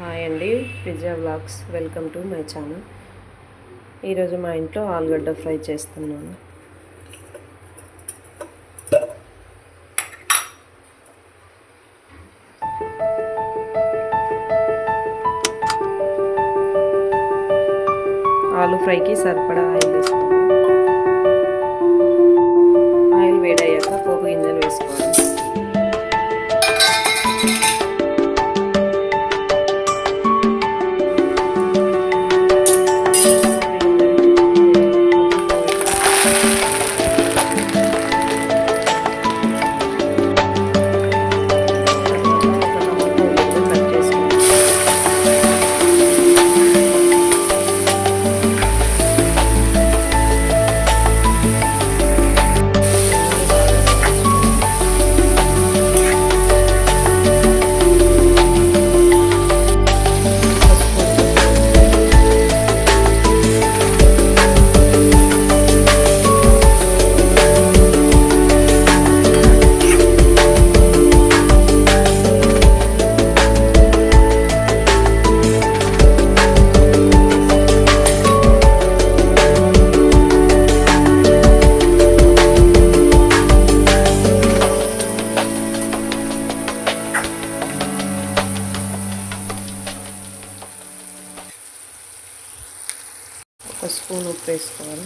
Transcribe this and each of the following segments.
Hi అండి, Vijaya vlogs. Welcome to my channel. ఈరోజు మా ఇంట్లో ఆలుగడ్డ ఫ్రై చేస్తున్నాను. ఆలు ఫ్రైకి సరిపడా ఆయిల్ వేసుకోవాలి. ఆయిల్ వేడయ్యాక పోపు గింజలు వేసుకోవాలి. ఒక స్పూన్ ఉప్పు వేసుకోవాలి.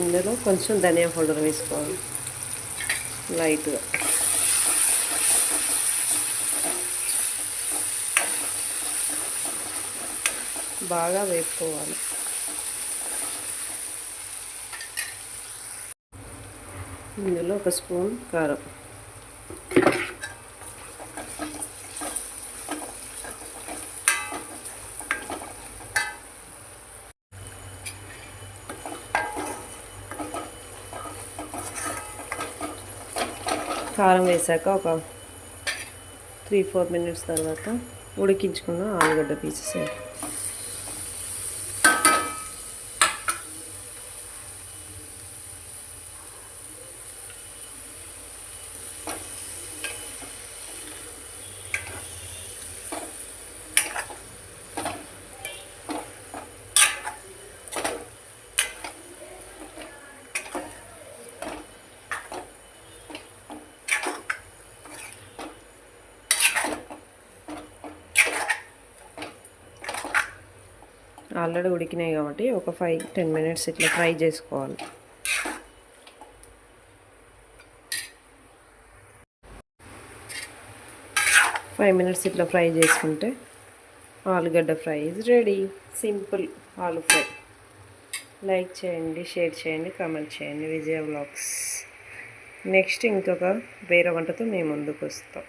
ఇందులో కొంచెం ధనియా పౌడర్ వేసుకోవాలి లైట్గా. బాగా వేపుకోవాలి. ఇందులో ఒక స్పూన్ కారం, కారం వేసాక ఒక 3-4 మినిట్స్ తర్వాత ఉడికించుకున్న ఆలుగడ్డ పీసెస్ వేయాలి. ఆల్రెడీ ఉడికినాయి కాబట్టి ఒక 5-10 మినిట్స్ ఇట్లా ఫ్రై చేసుకోవాలి. ఫైవ్ మినిట్స్ ఇట్లా ఫ్రై చేసుకుంటే ఆలుగడ్డ ఫ్రై ఈజ్ రెడీ. సింపుల్ ఆలు ఫ్రై. లైక్ చేయండి, షేర్ చేయండి, కామెంట్ చేయండి. విజయ వ్లాగ్స్. నెక్స్ట్ ఇంకొక వేరే వంటతో మేము ముందుకు వస్తాం.